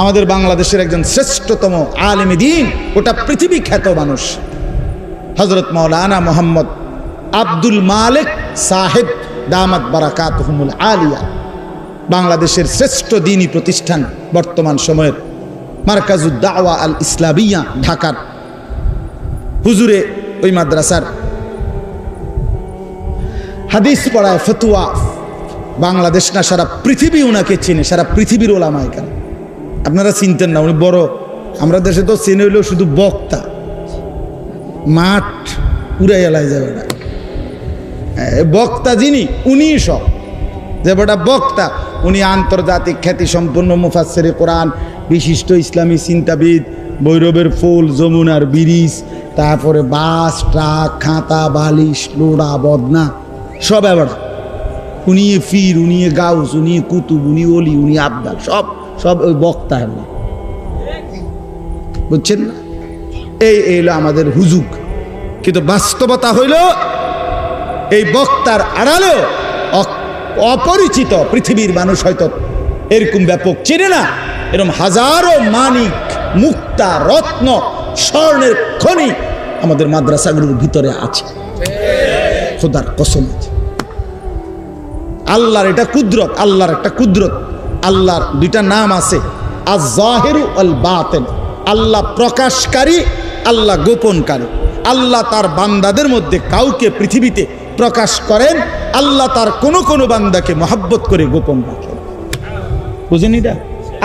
আমাদের বাংলাদেশের একজন শ্রেষ্ঠতম আলেমে দ্বীন, গোটা পৃথিবী খ্যাত মানুষ হযরত মাওলানা মোহাম্মদ আব্দুল মালিক সাহেব দামাত বারাকাতুহুমুল আলিয়া, বাংলাদেশের শ্রেষ্ঠ দ্বীনী প্রতিষ্ঠান বর্তমান সময়ের মারকাজুদ দাওয়া আল ইসলামিয়া ঢাকার হুজুরে ওই মাদ্রাসার হাদিস পড়ায়, ফতোয়া, বাংলাদেশ না সারা পৃথিবী ওনাকে চেনে, সারা পৃথিবীর ওলামায়ে কেরাম। আপনারা চিনতেন না, উনি বড়, আমরা দেশে তো চেনে হইলেও শুধু বক্তা, মাঠ উড়াই এলাই যাবে না, বক্তা যিনি উনি সব, যে বড় বক্তা উনি আন্তর্জাতিক খ্যাতি সম্পন্ন মুফাসসিরে কোরআন, বিশিষ্ট ইসলামী চিন্তাবিদ, ভৈরবের ফুল, যমুনার ব্রিজ, তারপরে বাস, ট্রাক, খাতা, বালিশ, লোড়া, বদনা সব এবার উনি ফির, উনি গাউস, উনি কুতুব, উনি অলি, উনি আবদাল, সব সব ওই বক্তা হল, বুঝছেন না? এই হলো আমাদের হুজুগ। কিন্তু বাস্তবতা হইল এই বক্তার আড়ালেও অপরিচিত পৃথিবীর মানুষ হয়তো এরকম ব্যাপক চেনে না, এরকম হাজারো মানিক, মুক্তা, রত্ন, স্বর্ণের খনি আমাদের মাদ্রাসাগুলোর ভিতরে আছে, খোদার কসম আছে। আল্লাহর এটা কুদরত, আল্লাহর একটা কুদরত। আল্লাহর দুইটা নাম আছে, আয-যাহিরু ওয়াল বাতিন। আল্লাহ প্রকাশকারী, আল্লাহ গোপনকারী। আল্লাহ তার বান্দাদের মধ্যে কাউকে পৃথিবীতে প্রকাশ করেন, আল্লাহ তার কোন কোন বান্দাকে মহব্বত করে গোপন রাখেন। বুঝেন এটা?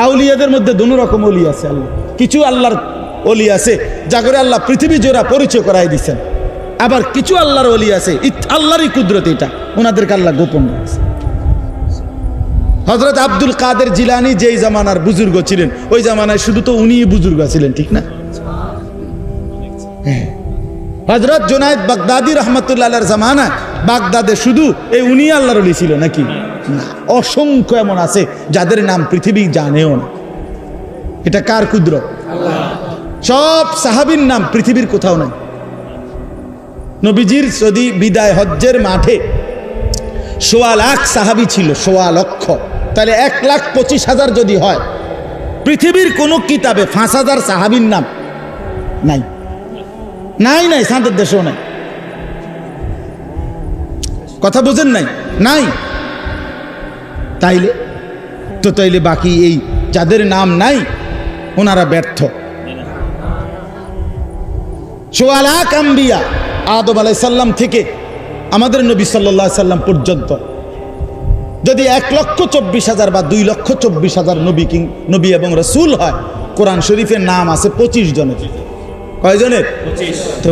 আউলিয়াদের মধ্যে দুই রকম ওলি আছে। আল্লাহ কিছু আল্লাহর ওলি আছে যা করে আল্লাহ পৃথিবী জোড়া পরিচয় করাই দিচ্ছেন, আবার কিছু আল্লাহর ওলি আছে আল্লাহরই কুদরত, এটা ওনাদেরকে আল্লাহ গোপন রাখছে। হযরত আব্দুল কাদের জিলানী যেই জামানার বুজুর্গ ছিলেন, ওই জামানায় শুধু তো উনিই বুজুর্গ ছিলেন, ঠিক না? হযরত জুনায়েদ বাগদাদি রহমতুল্লাহ আলাইহির জামানায় বাগদাদে শুধু এই উনি আল্লাহর ওলি ছিল নাকি? না, অসংখ্য এমন আছে যাদের নাম পৃথিবী জানেও না। এটা কার কুদরত? আল্লাহ। সব সাহাবীর নাম পৃথিবীর কোথাও নাই। নবীজির যদি বিদায় হজ্জের মাঠে ১৬ লাখ সাহাবী ছিল, ১৬ লক্ষ, তাহলে ১,২৫,০০০ যদি হয়, পৃথিবীর কোন কিতাবে ৫,০০০ সাহাবীর নাম নাই, নাই, নাই, সাদের দেশেও নাই। কথা বোঝেন নাই? নাই। তাইলে বাকি এই যাদের নাম নাই ওনারা ব্যর্থ। ১৬ লাখ আম্বিয়া, আদম আলাইহিস সালাম থেকে আমাদের নবী সাল্লাল্লাহু আলাইহি সাল্লাম পর্যন্ত যদি ১,২৪,০০০ বা ২,২৪,০০০ নবী এবং রাসূল হয়, কোরআন শরীফের নাম আছে ২৫ জনের। কয়জনের? 25। তো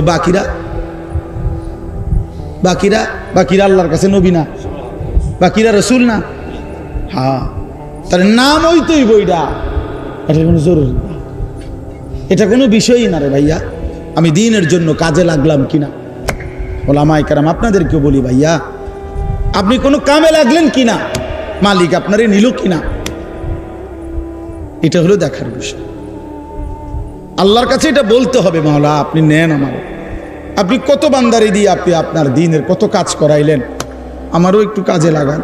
বাকিরা আল্লাহর কাছে নবী না, বাকিরা রাসূল না। হ্যাঁ, তার নাম হইতই বইটা, এটা কোনো জরুরি না, এটা কোনো বিষয়ই না রে ভাইয়া। আমি দ্বীনের জন্য কাজে লাগলাম কিনা, ওলামায়ে কেরাম আপনাদেরকেও বলি, ভাইয়া আপনি কোনো কামে লাগলেন কিনা, মালিক আপনারে নিল কিনা, এটা হলো দেখার বিষয়। আল্লাহর কাছে এটা বলতে হবে, মাওলা আপনি নেন আমার, আপনি কত বান্দারি দিয়ে আপনি আপনার দ্বীনের কত কাজ করাইলেন, আমারও একটু কাজে লাগান,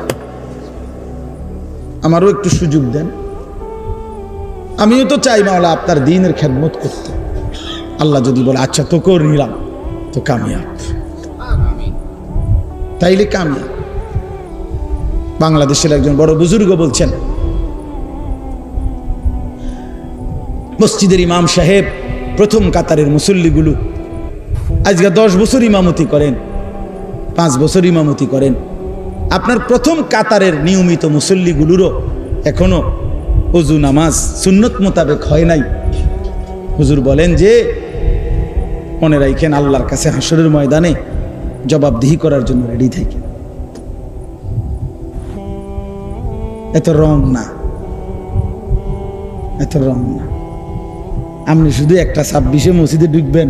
আমারও একটু সুযোগ দেন। আমিও তো চাই মাওলা আপনার দ্বীনের খেদমত করতে। আল্লাহ যদি বলে আচ্ছা তোকেও নিলাম, তো কামিয়াব, তাইলে কামিয়াব। বাংলাদেশের একজন বড় বুজুর্গ বলছেন, মসজিদের ইমাম সাহেব প্রথম কাতারের মুসল্লিগুলো আজকে 10 বছর ইমামতি করেন, 5 বছর ইমামতি করেন, আপনার প্রথম কাতারের নিয়মিত মুসল্লিগুলোরও এখনো ওযু নামাজ সুন্নত মোতাবেক হয় নাই। হুজুর বলেন যে মনে রাখেন আল্লাহর কাছে হাসরের ময়দানে জবাবদিহি করার জন্য রেডি থাকেন। এত রং না, এত রং না। আপনি শুধু একটা 26-এ মসজিদে ঢুকবেন,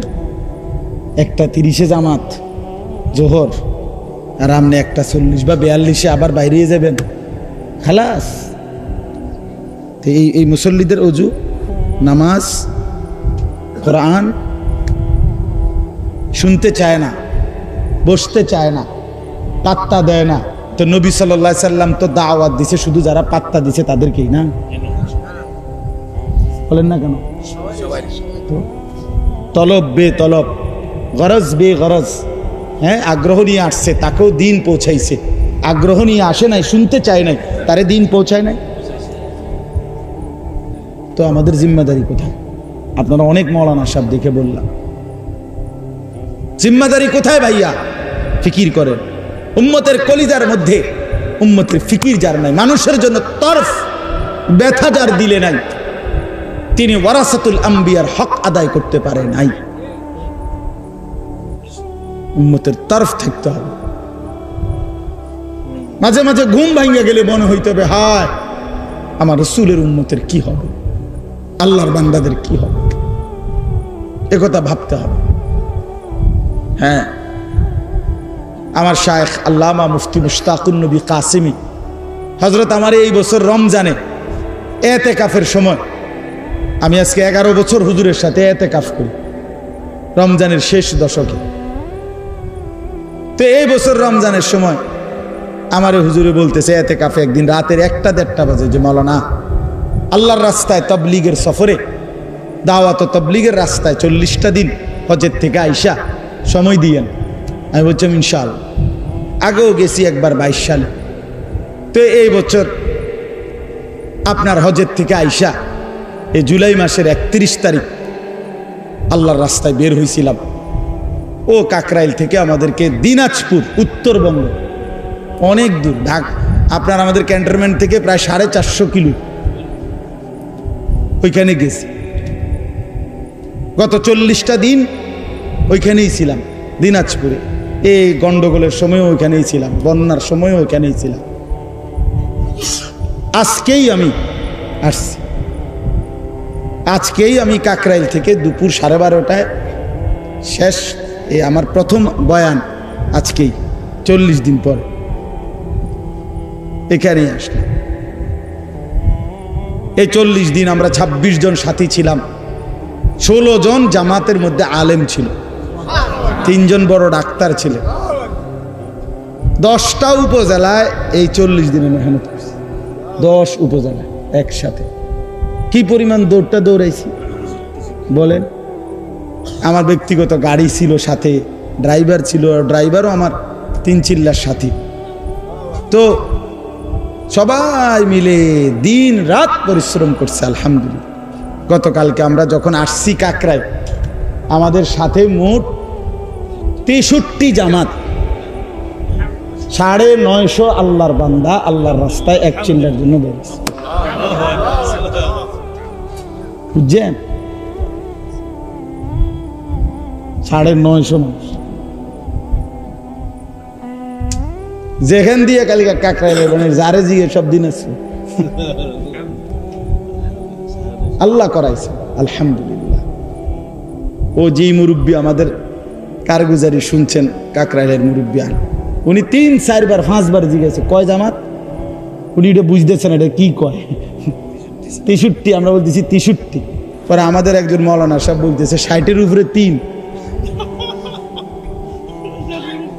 একটা 30-এ জামাত জোহর, আর আপনি একটা 40 বা 42-এ আবার বাইরে যাবেন, খালাস। তো এই মুসল্লিদের ওযু, নামাজ, কোরআন শুনতে চায় না, বসতে চায় না, পাত্তা দেয় না। তো নবী সাল্লাল্লাহু আলাইহি সাল্লাম তো দাওয়াত দিছে শুধু যারা পাত্তা দিছে তাদেরকেই না। বলেন না কেন? তো তলব বে তলব, গরজ বে গরজ, হ্যাঁ, আগ্রহ নিয়ে আসছে, তাকেও দিন পৌঁছাইছে। আগ্রহ নিয়ে আসে নাই, শুনতে চায় নাই, তারে দিন পৌঁছায় নাই। তো আমাদের জিম্মাদারি কোথায়? আপনারা অনেক মৌলানা সাহেব দেখে বললাম, জিম্মাদারি কোথায় ভাইয়া? ফিকির করেন। উম্মতের কলিজার মধ্যে উম্মতের ফিকির যার নাই, মানুষের জন্য তরফ ব্যথা যার দিলে নাই, তিনি ওয়ারাসাতুল আম্বিয়ার হক আদায় করতে পারে নাই। উম্মতের তরফ থাকতে হবে। মাঝে মাঝে ঘুম ভাঙিয়া গেলে মনে হইতে হবে, হায় আমার রাসূলের উম্মতের কি হবে, আল্লাহর বান্দাদের কি হবে, একথা ভাবতে হবে। হ্যাঁ, আমার শায়েখ আল্লামা মুফতি মুশতাকুন নবী কাসিমি হযরত আমার এই বছর রমজানে ইতিকাফের সময়, আমি আজকে 11 বছর হুজুরের সাথে ইতিকাফ করি, রমজানের শেষ দশকে। তো এই বছর রমজানের সময় আমার হুজুরে বলতেছে ইতিকাফে একদিন রাতের 1টা-1:30 বাজে যে মাওলানা, আল্লাহর রাস্তায় তাবলীগের সফরে, দাওয়াত ও তাবলীগের রাস্তায় 40টা দিন হজের থেকে আইসা সময় দিয়েন। আমি বলছিলাম ইনশাআল্লাহ। আগেও গেছি একবার 22 সালে। তো এই বছর আপনার হজের থেকে আইসা এই জুলাই মাসের 31 তারিখ আল্লাহর রাস্তায় বের হয়েছিলাম। ও কাকরাইল থেকে আমাদেরকে দিনাজপুর, উত্তরবঙ্গ, অনেক দূর, আপনার আমাদের ক্যান্টনমেন্ট থেকে প্রায় 450 কিলো ওইখানে গেছি। গত 40টা দিন ওইখানেই ছিলাম দিনাজপুরে। এই গন্ডগোলের সময়ও ওইখানেই ছিলাম, বন্যার সময়ও ওইখানেই ছিলাম। আজকেই আমি আসছি, আজকেই আমি কাকরাইল থেকে দুপুর 12:30টায় শেষ, এই আমার প্রথম বয়ান আজকেই 40 দিন পরে এখানেই আসলাম। এই 40 দিন আমরা 26 জন সাথী ছিলাম, 16 জন জামাতের মধ্যে আলেম ছিল, 3 জন বড় ডাক্তার ছিলেন। 10টা উপজেলায় এই 40 দিনে মেহনত করছি, 10 উপজেলায় একসাথে। কি পরিমাণ দৌড়াইছি বলেন। আমার ব্যক্তিগত গাড়ি ছিল সাথে, ড্রাইভার ছিল, ড্রাইভারও আমার 3 চিল্লার সাথী। তো সবাই মিলে দিন রাত পরিশ্রম করছে আলহামদুলিল্লাহ। গতকালকে আমরা যখন আসছি কাকরায়, আমাদের সাথে মোট 63 জামাত, 950 আল্লাহর বান্দা আল্লাহর রাস্তায় এক চিল্লার জন্য বেরিয়েছে। বুঝছেন? 950 মানুষ যেখান দিয়ে কালিকা কাকরাইল যারে জিগে সব দিন আছে আল্লাহ করাইছে আলহামদুলিল্লাহ। ও যে মুরব্বী আমাদের কারগুজারি শুনছেন, কাকরাইলের মুরব্বী, উনি 3, 4 বার 5 বার জিগেছে কয় জামাত, উনি এটা বুঝতেছেন এটা কি কয়। 63, আমরা বলতেছি 63। পরে আমাদের একজন মৌলানা সাহেব বলতেছে 60-এর উপরে 3,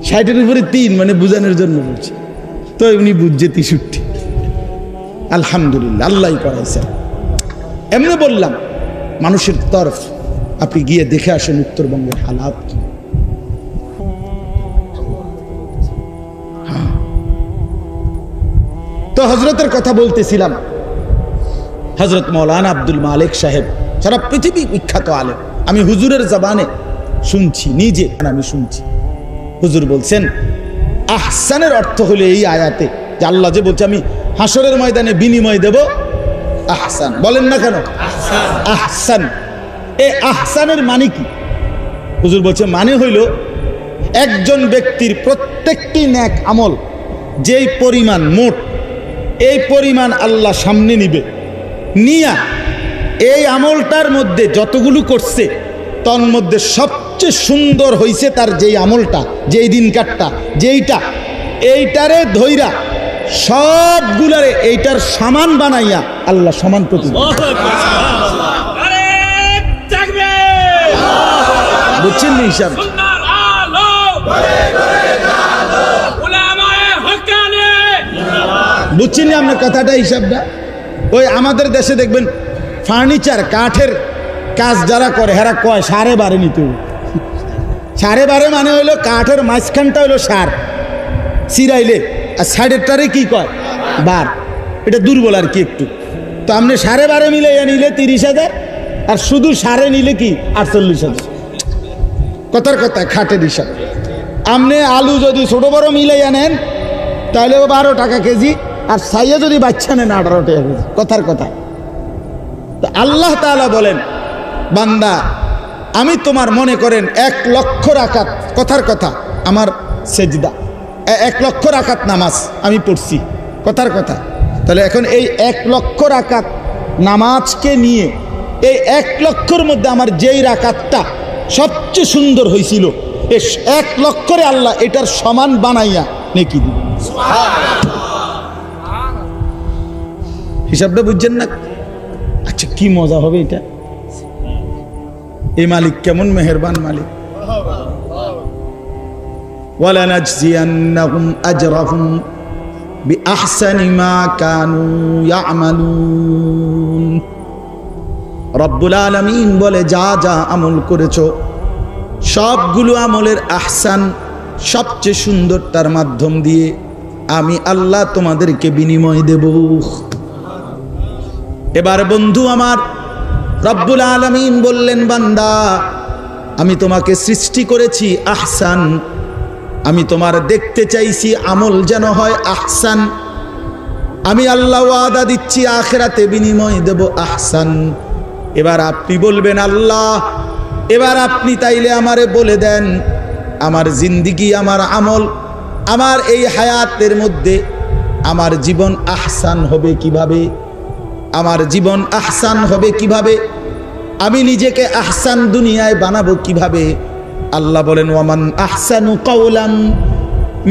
60-এর উপরে 3 মানে বুঝানোর জন্য বলছে। তো উনি বুঝছে 63। আলহামদুলিল্লাহ, আল্লাহই করাইছে। এমনি বললাম মানুষের তরফ, আপনি গিয়ে দেখে আসেন উত্তরবঙ্গের হালাত কি। তো হজরতের কথা বলতেছিলাম, হজরত মৌলানা আব্দুল মালিক সাহেব সারা পৃথিবী বিখ্যাত আলেম। আমি হুজুরের জবানে শুনছি, নিজে আমি শুনছি। হুজুর বলছেন আহসানের অর্থ হলো এই আয়াতে যে আল্লাহ যে বলছে আমি হাসরের ময়দানে বিনিময় দেব আহসান। বলেন না কেন আহসান? এই আহসানের মানে কি? হুজুর বলছে মানে হইল একজন ব্যক্তির প্রত্যেকটি নেক আমল যেই পরিমাণ মোট, এই পরিমাণ আল্লাহ সামনে নিবে, নিয়া এই আমলটার মধ্যে যতগুলো করছে তন মধ্যে সবচেয়ে সুন্দর হইছে তার যেই আমলটা, যেই দিন কাটটা, যেইটা, এইটারে ধইরা সবগুলারে এইটার সমান বানাইয়া আল্লাহ সমান প্রতিদান। বুঝছেন নি হিসাব? বুঝছেন না আপনার কথাটা, হিসাবটা? ওই আমাদের দেশে দেখবেন ফার্নিচার কাঠের কাজ যারা করে হেরা কয় 12.5 নিতে হবে। 12.5 মানে হইলো কাঠের মাঝখানটা হইলো সার চিরাইলে, আর সাইডেরটারে কি কয় বার। এটা দুর্বল আর কি একটু। তো আপনি 12.5 মিলাইয়া নিলে 30,000, আর শুধু সারে নিলে কি 48,000। কথার কথা খাটের হিসাব। আপনি আলু যদি ছোট বড় মিলাইয়া নেন তাহলে 12 টাকা কেজি, আর সাইয়া যদি বাচ্চা নেন 18 টাকা কেজি। কথার কথা। তো আল্লাহ তাআলা বলেন, বান্দা আমি তোমার মনে করেন 1 লক্ষ রাকাত, কথার কথা আমার সেজদা, 1 লক্ষ রাকাত নামাজ আমি পড়ছি, কথার কথা। তাহলে এখন এই 1 লক্ষ রাকাত নামাজকে নিয়ে এই 1 লক্ষর মধ্যে আমার যেই রাকাতটা সবচেয়ে সুন্দর হয়েছিল, এই 1 লক্ষরে আল্লাহ এটার সমান বানাইয়া নেকি দিবে। হিসাবটা বুঝছেন না? আচ্ছা কি মজা হবে এটা। এই মালিক কেমন মেহেরবান মালিক। ওয়ালানাজজিয়ান্নাহুম আজরাহুম বিআহসানি মা কানু ইয়ামালুন। রব্বুল আলামিন বলে, যা যা আমল করেছো সবগুলো আমলের আহসান, সবচেয়ে সুন্দরটার মাধ্যম দিয়ে আমি আল্লাহ তোমাদেরকে বিনিময় দেব। এবার বন্ধু আমার, রব্বুল আলামিন বললেন, বান্দা আমি তোমাকে সৃষ্টি করেছি আহসান, আমি তোমার দেখতে চাইছি আমল যেন হয় আহসান। আমি আল্লাহ ওয়াদা দিচ্ছি আখিরাতে বিনিময় দেব আহসান। এবার আপনি বলবেন, আল্লাহ এবার আপনি তাইলে আমারে বলে দেন আমার জিন্দিগি, আমার আমল, আমার এই হায়াতের মধ্যে আমার জীবন আহসান হবে কিভাবে, আমার জীবন আহসান হবে কিভাবে, আমি নিজেকে আহসান দুনিয়ায় বানাবো কিভাবে। আল্লাহ বলেন, ওয়ামান আহসানু কাওলান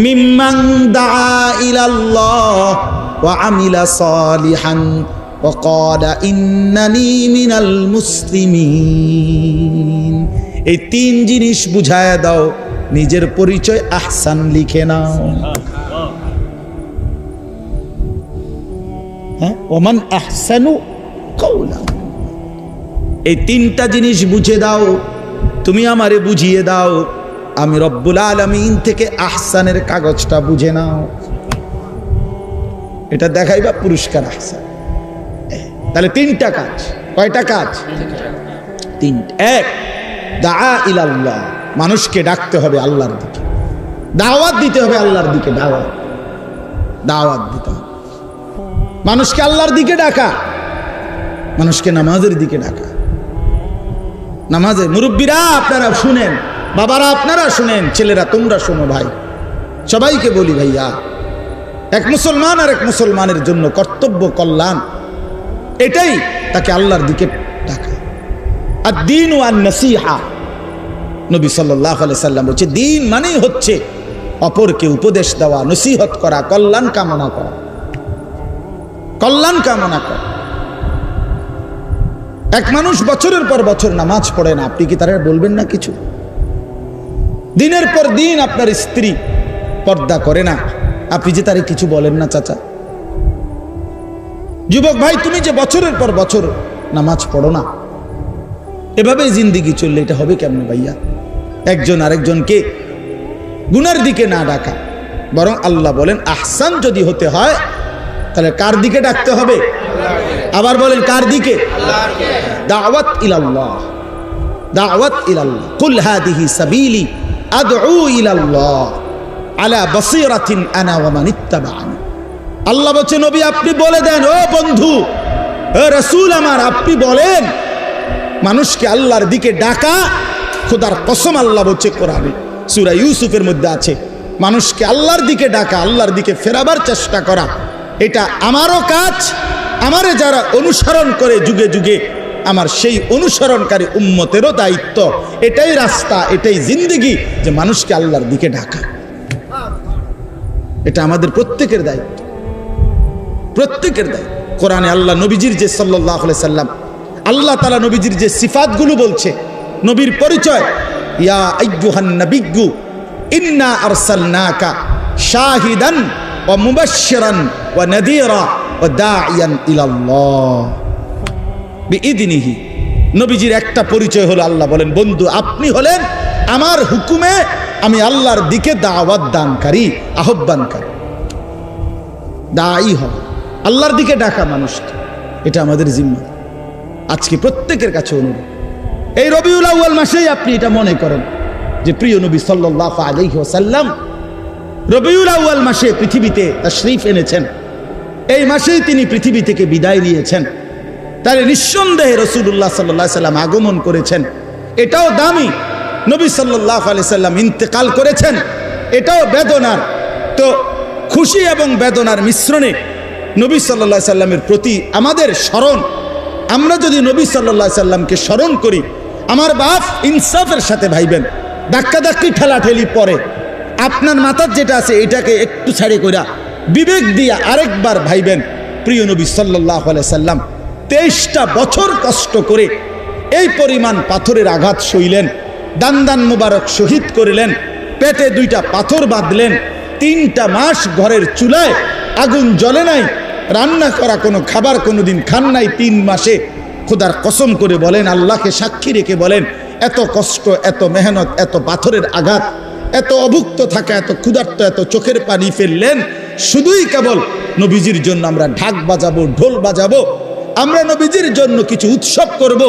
মিম্মান দাআ ইলাল্লাহ ওয়া আমিলা সালিহান ওয়া ক্বালা ইন্নানি মিনাল মুসলিমিন। এই 3 জিনিস বুঝায়া দাও, নিজের পরিচয় আহসান লিখে নাও। হ্যাঁ, ওমান আহসানু কাওলান, এই 3টা জিনিস বুঝে দাও, তুমি আমারে বুঝিয়ে দাও, আমি রব্বুল আলামিন থেকে আহসানের কাগজটা বুঝে নাও। এটা দেখাইবা পুরস্কার আহসান। তাহলে 3টা কাজ। কয়টা কাজ? 3টা। 1, দাআ ইলাল্লাহ, মানুষকে ডাকতে হবে আল্লাহর দিকে, দাওয়াত দিতে হবে আল্লাহর দিকে, দাওয়াত দিতে হবে মানুষকে আল্লাহর দিকে ডাকা, মানুষকে নামাজের দিকে ডাকা। নামাজে মুরব্বীরা আপনারা শুনেন, বাবারা আপনারা শুনেন, ছেলেরা তোমরা শোনো, ভাই সবাইকে বলি, ভাইয়া এক মুসলমান আর এক মুসলমানের জন্য কর্তব্য কল্যাণ এটাই, তাকে আল্লাহর দিকে ডাকা। আর দ্বীন ওয়ান নসিহা, নবী সাল্লাল্লাহু আলাইহি সাল্লাম বলছে দ্বীন মানেই হচ্ছে অপরকে উপদেশ দেওয়া, নসিহত করা, কল্যাণ কামনা করা, কল্যাণ কামনা করা। এক মানুষ বছরের পর বছর নামাজ পড়ে না, আপনি কি তারা বলবেন না কিছু? দিনের পর দিন আপনার স্ত্রী পর্দা করে না, আপনি যে তারে কিছু বলেন না? চাচা, যুবক ভাই, তুমি যে বছরের পর বছর নামাজ পড়ো না, এভাবে জিন্দিগি চললে এটা হবে কেমন ভাইয়া? একজন আরেকজনকে গুনার দিকে না ডাকা, বরং আল্লাহ বলেন আহসান যদি হতে হয় তাহলে কার দিকে ডাকতে হবে? আবার বলেন কার দিকে? দাওয়াত ইলাল্লাহ, দাওয়াত ইলাল্লাহ। কুল হাদিহি সাবিলি আদউ ইলাল্লাহ আলা বাসীরাতিন আনা ওয়া মান ইত্তাবা'আনি। আল্লাহ বলেন, নবী আপনি বলে দেন, ও বন্ধু, ও রাসূল আমার, আপনি বলেন মানুষকে আল্লাহর দিকে ডাকা। খোদার কসম আল্লাহ বলছে কোরআনে, সূরা ইউসুফের মধ্যে আছে, মানুষকে আল্লাহর দিকে ডাকা, আল্লাহর দিকে ফেরাবার চেষ্টা করা, এটা আমারও কাজ। আমারে যারা অনুসরণ করে যুগে যুগে, আমার সেই অনুসরণকারী উম্মতেরও দায়িত্ব। এটাই রাস্তা, এটাই জিন্দেগি, যে মানুষকে আল্লাহর দিকে ডাকা। এটা আমাদের প্রত্যেকের দায়িত্ব, প্রত্যেকের দায়িত্ব। কোরআনে আল্লাহ নবীজির যে সাল্লাল্লাহু আলাইহি সাল্লাম, আল্লাহ তাআলা নবীজির যে সিফাতগুলো বলছে, নবীর পরিচয়, ইয়া আইয়ুহান নাবিয়্যু ইন্না আরসালনাকা শাহিদান ওয়া মুবাশশিরান ওয়া নাযীরা ওয়া দাঈয়ান ইলাল্লাহ। বিইذনিহি। নবীজির একটা পরিচয় হলো আল্লাহ বলেন, বন্ধু আপনি হলেন আমার হুকুমে আমি আল্লাহর দিকে দাওয়াত দানকারী, আহ্বানকারী। দায়ী হবে, আল্লাহর দিকে ডাকা মানুষকে, এটা আমাদের জিম্মা। আজকে প্রত্যেকের কাছে অনুরোধ, এই রবিউল আউয়াল মাসেই আপনি এটা মনে করেন যে প্রিয় নবী সাল্লাল্লাহু আলাইহি ওয়াসাল্লাম রবিউল আউয়াল মাসে পৃথিবীতে তাশরীফ এনেছেন, এই মাসেই তিনি পৃথিবী থেকে বিদায় নিয়েছেন। তার নিঃসন্দেহে রাসূলুল্লাহ সাল্লাল্লাহু আলাইহি সাল্লাম আগমন করেছেন, এটাও দামি। নবী সাল্লাল্লাহু আলাইহি সাল্লাম ইন্তেকাল করেছেন, এটাও বেদনার। তো খুশি এবং বেদনার মিশ্রণে নবী সাল্লাল্লাহু আলাইহি সাল্লামের প্রতি আমাদের স্মরণ, আমরা যদি নবী সাল্লাল্লাহু আলাইহি সাল্লামকে স্মরণ করি, আমার বাপ ইনসাফের সাথে ভাইবেন, ধাক্কাধাক্কি ঠেলাঠেলি পরে আপনার মাথার যেটা আছে এটাকে একটু ছাড়ে কইরা বিবেক দিয়া আরেকবার ভাইবেন। প্রিয় নবী সাল্লাল্লাহু আলাইহি সাল্লাম 23টা বছর কষ্ট করে এই পরিমাণ পাথরের আঘাত সইলেন, দান মুবারক শহীদ করিলেন, পেটে 2টা পাথর বাঁধলেন, 3টা মাস ঘরের চুলায় আগুন জ্বলে নাই, রান্না করা কোনো খাবার কোনোদিন খান নাই 3 মাসে। খোদার কসম করে বলেন, আল্লাহকে সাক্ষী রেখে বলেন, এত কষ্ট, এত মেহনত, এত পাথরের আঘাত, এত অভুক্ত থাকা, এত ক্ষুধার্ত, এত চোখের পানি ফেললেন শুধুই কেবল নবীজির জন্য আমরা ঢাক বাজাবো, ঢোল বাজাবো, আমরা নবীজির জন্য কিছু উৎসব করব,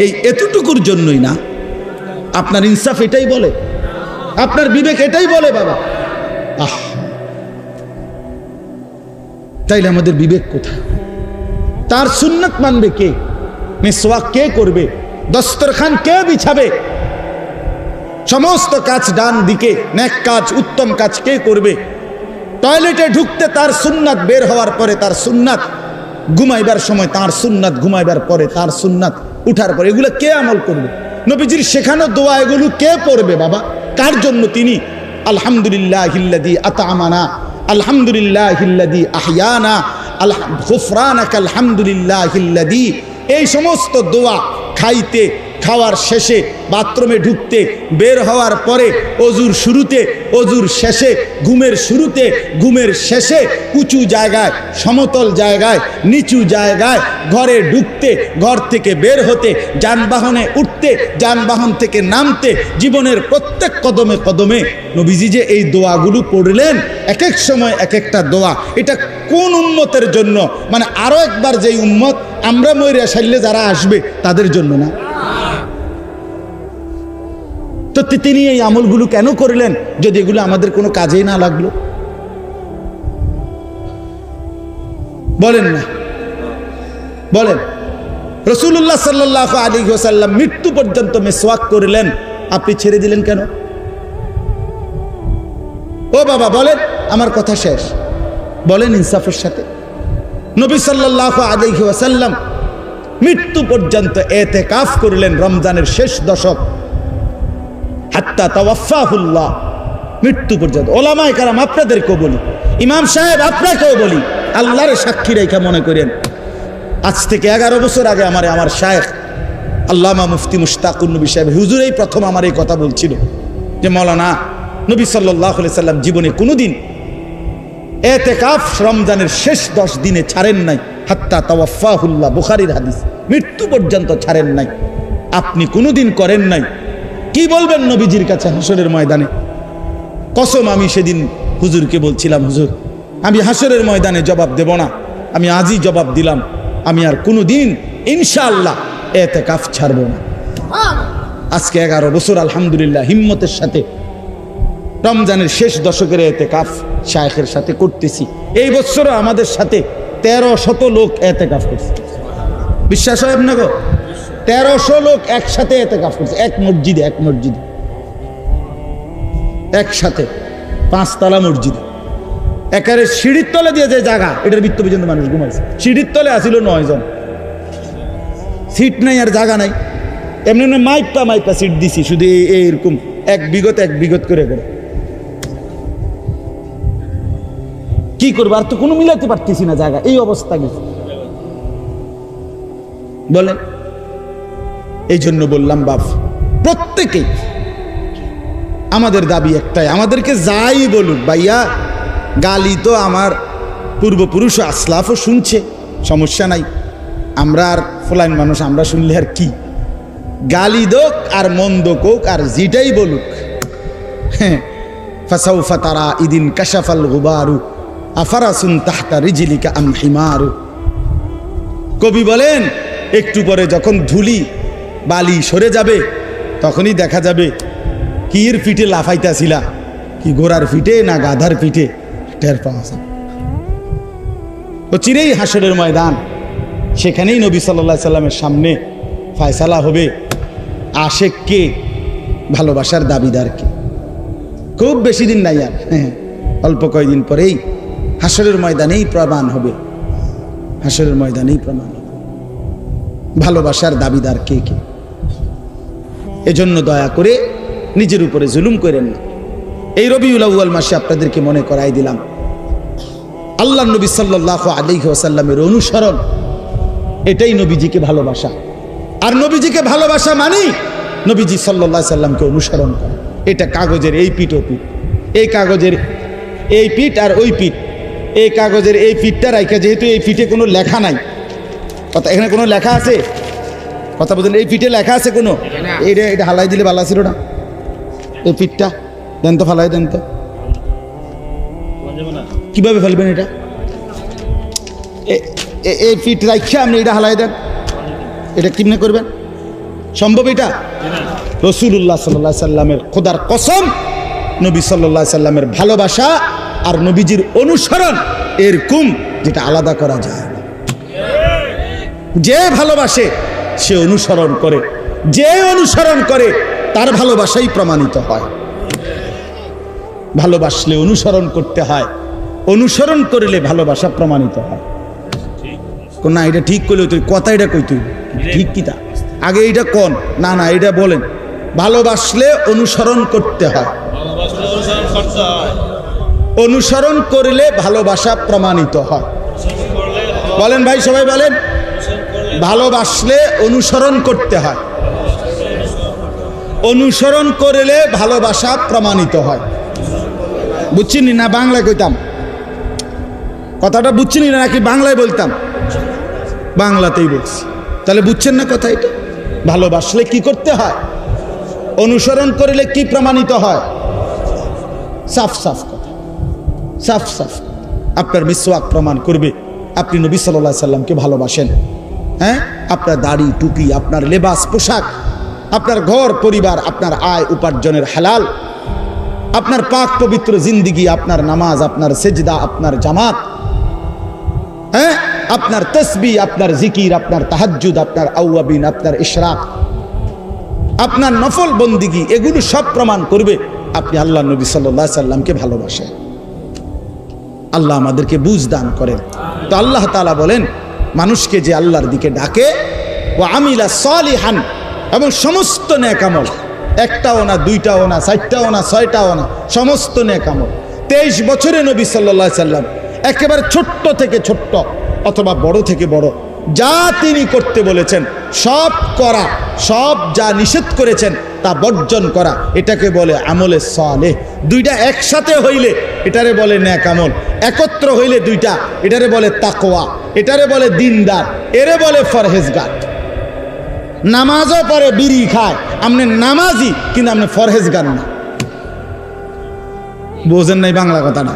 এই এতটুকুর জন্যই না? আপনার ইনসাফ এটাই বলে, আপনার বিবেক এটাই বলে বাবা? তাইলে আমাদের বিবেক কোথায়? তার সুন্নাত মানবে কে? মিসওয়াক কে করবে? দস্তরখান কে বিছাবে? সমস্ত কাজ ডান দিকে, নেক কাজ, উত্তম কাজ কে করবে? টয়লেটে ঢুকতে তার সুন্নাত, বের হওয়ার পরে তার সুন্নাত, ঘুমাইবার সময় তার সুন্নাত, ঘুমাইবার পরে তার সুন্নাত, উঠার পরে, এগুলো কে আমল করবে? নবীজির শেখানো দোয়া এগুলো কে পড়বে বাবা? কার জন্য তিনি? আলহামদুলিল্লাহিল্লাযী আত'আমানা, আলহামদুলিল্লাহিল্লাযী আহইয়ানা, গুফরানাকা আলহামদুলিল্লাহিল্লাযী, এই সমস্ত দোয়া খাইতে, খাওয়ার শেষে, বাথরুমে ঢুকতে, বের হওয়ার পরে, অজুর শুরুতে, অজুর শেষে, ঘুমের শুরুতে, ঘুমের শেষে, উঁচু জায়গায়, সমতল জায়গায়, নিচু জায়গায়, ঘরে ঢুকতে, ঘর থেকে বের হতে, যানবাহনে উঠতে, যানবাহন থেকে নামতে, জীবনের প্রত্যেক কদমে কদমে নবীজি যে এই দোয়াগুলো পড়লেন, এক এক সময় এক একটা দোয়া, এটা কোন উম্মতের জন্য? মানে আরো একবার যেই উম্মত আমরা মইরা সাইলে যারা আসবে তাদের জন্য না? তো তিনি এই আমলগুলো কেন করলেন যদি এগুলো আমাদের কোনো কাজেই না লাগলো? বলেন না, বলেন। রাসূলুল্লাহ সাল্লাল্লাহু আলাইহি ওয়াসাল্লাম মৃত্যু পর্যন্ত মিসওয়াক করলেন, আপনি ছেড়ে দিলেন কেন? ও বাবা বলেন, আমার কথা শেষ, বলেন ইনসাফের সাথে। নবী সাল্লাল্লাহু আলাইহি ওয়াসাল্লাম মৃত্যু পর্যন্ত ইতিকাফ করলেন, রমজানের শেষ দশক, হাত্তা তাওয়াফাহুল্লাহ, মৃত্যু পর্যন্ত। ওলামায়ে কেরাম আপনাদেরকেও বলি, ইমাম সাহেব আপনাকেও বলি, আল্লাহর সাক্ষী রেখে মনে করেন, আজ থেকে 11 বছর আগে আমার শায়েখ আল্লামা মুফতি মুশতাকুর নবী সাহেব হুজুর এই প্রথম আমার এই কথা বলছিল যে মাওলানা, নবী সাল্লাল্লাহু আলাইহি সাল্লাম জীবনে কোনোদিন ইতিকাফ রমজানের শেষ 10 দিনে ছাড়েন নাই, হাত্তা তাওয়াফাহুল্লাহ, বুখারীর হাদিস, মৃত্যু পর্যন্ত ছাড়েন নাই। আপনি কোনোদিন করেন নাই, কি বলবেন নবীজির কাছে হাসরের ময়দানে? কসম, আমি সেদিন হুজুরকে বলছিলাম, হুজুর আমি হাসরের ময়দানে জবাব দেব না, আমি আজই জবাব দিলাম, আমি আর কোনোদিন ইনশাআল্লাহ ইতিকাফ ছাড়ব না। আজকে 11 বছর আলহামদুলিল্লাহ হিম্মতের সাথে রমজানের শেষ দশকের ইতিকাফ শায়েখের সাথে করতেছি। এই বছরও আমাদের সাথে 1300 লোক ইতিকাফ করছে। বিশ্বাস হয় আপনাকে? 1300 লোক একসাথে ইতিকাফ করছে, এক মসজিদে একসাথে, 5 তলা মসজিদে, একেবারে সিঁড়ির তলে দিয়ে যে জায়গা, এটার ভিতর পর্যন্ত মানুষ ঘুমাইছে। সিঁড়ির তলে আসিল 9 জন, সিট নাই আর জায়গা নাই, এমনি মাইপা সিট দিছি, শুধু এইরকম এক বিগত করে করে। কি করবো, আর তো কোনো মিলাতে পারতেছি না জায়গা, এই অবস্থা গেছে। বলেন, এই জন্য বললাম বাপ, প্রত্যেকেই আমাদের দাবি একটাই, আমাদেরকে যাই বলুক ভাইয়া, গালি তো আমার পূর্বপুরুষ আসলাফও শুনছে, সমস্যা নাই, আমরা আর ফলাইন মানুষ, আমরা শুনলে আর কি, গালি দোক আর মন্দ কোক আর যেটাই বলুক, হ্যাঁ, ফাসাউফা তারা ইদিন কাশাফাল গুবারু আফারাসুন তাহতা রিজলিকা আম হিমারু। কবি বলেন একটু পরে যখন ধুলি বালি সরে যাবে তখনই দেখা যাবে কির পিঠে লাফাইতাছিলা, কি ঘোড়ার পিঠে না গাধার পিঠে, টের পাওয়া যাবে। তো চিরেই হাসরের ময়দান, সেখানেই নবী সাল্লাল্লাহু আলাইহি সাল্লামের সামনে ফয়সালা হবে আশেক কে, ভালোবাসার দাবিদার কে। খুব বেশি দিন নাই আর, হ্যাঁ, অল্প কয়েকদিন পরেই হাসরের ময়দানেই প্রমাণ হবে, হাসরের ময়দানেই প্রমাণ হবে ভালোবাসার দাবিদার কে কে। এজন্য দয়া করে নিজের উপরে জুলুম করেন না। এই রবিউল আউয়াল মাসে আপনাদেরকে মনে করাই দিলাম আল্লাহ নবী সাল্লাল্লাহু আলাইহি ওয়াসাল্লামের অনুসরণ, এটাই নবীজিকে ভালোবাসা। আর নবীজিকে ভালোবাসা মানে নবীজি সাল্লাল্লাহু আলাইহি সাল্লামকে অনুসরণ করা। এটা কাগজের এই পিঠ ও পিঠ, এই কাগজের এই পিঠ আর ওই পিঠ, এই কাগজের এই পিঠটা রাইখা, যেহেতু এই পিঠে কোনো লেখা নাই, কথা এখানে কোনো লেখা আছে, কথা বলছেন, এই পিঠে লেখা আছে কোনো, এটা হালাই দিলে ভালো ছিল না, এই পিঠটা দেন তো, ফালাই দেন তো, কিভাবে ফেলবেন এটা, এই পিঠ রাখা আপনি এটা হালাই দেন, এটা কেমনে করবেন, সম্ভব এটা? রাসূলুল্লাহ সাল্লাল্লাহু আলাইহি সাল্লামের খোদার কসম, নবী সাল্লাল্লাহু আলাইহি সাল্লামের ভালোবাসা আর নবীজির অনুসরণ এরকম যেটা আলাদা করা যায় না। যে ভালোবাসে সে অনুসরণ করে, যে অনুসরণ করে তার ভালোবাসাই প্রমাণিত হয়। ভালোবাসলে অনুসরণ করতে হয়, অনুসরণ করলে ভালোবাসা প্রমাণিত হয়। না এটা ঠিক করলে তুই কথা, এটা কই তুই ঠিক কি তা আগে এটা কোন, না না এটা বলেন, ভালোবাসলে অনুসরণ করতে হয়, অনুসরণ করলে ভালোবাসা প্রমাণিত হয়। বলেন ভাই, সবাই বলেন, ভালোবাসলে অনুসরণ করতে হয়, অনুসরণ করলে ভালোবাসা প্রমাণিত হয়। বুঝছিনি না বাংলায় কইতাম কথাটা, বুঝছিনি না নাকি বাংলায় বলতাম? বাংলাতেই বলছি, তাহলে বুঝছেন না কথা এটা? ভালোবাসলে কি করতে হয়, অনুসরণ করলে কি প্রমাণিত হয়? সাফ সাফ কথা, সাফ সাফ। আপনার মিসওয়াক প্রমাণ করবে আপনি নবী সাল্লাল্লাহু আলাইহি সাল্লামকে ভালোবাসেন। হ্যাঁ, আপনার দাড়ি টুপি, আপনার লেবাস পোশাক, আপনার ঘর পরিবার, আপনার আয় উপার্জনের হালাল, আপনার পাক পবিত্র জিন্দিগি, আপনার নামাজ, আপনার সেজদা, আপনার জামাত, হ্যাঁ, আপনার তাসবিহ, আপনার জিকির, আপনার তাহাজ্জুদ, আপনার আওয়াবিন, আপনার ইশরাক, আপনার নফল বন্দিগি, এগুলো সব প্রমাণ করবে আপনি আল্লাহ নবী সাল্লাল্লাহু আলাইহি সাল্লামকে ভালোবাসেন। আল্লাহ আমাদেরকে বুঝ দান করেন। তো আল্লাহ তাআলা বলেন, মানুষকে যে আল্লাহর দিকে ডাকে, ওয়া আমিলা সালিহান, এবং সমস্ত নেক আমল, একটাও না, দুইটাও না, চারটাও না, ছয়টাও না, সমস্ত নেক আমল। 23 বছরে নবী সাল্লাল্লাহু আলাইহি সাল্লাম একেবারে ছোট্ট থেকে ছোট্ট অথবা বড় থেকে বড় যা তিনি করতে বলেছেন সব করা, সব যা নিষেধ করেছেন তা বর্জন করা, এটাকে বলে আমলে সালেহ। দুইটা একসাথে হইলে এটারে বলে নেক আমল, একত্র হইলে দুইটা এটারে বলে তাকওয়া, এটারে বলে দিনদার, এরে বলে ফরহেজগার। নামাজও পরে বিড়ি খায়, আপনি নামাজি কিন্তু আপনি ফরহেজগার না। বোঝেন নাই বাংলা কথাটা?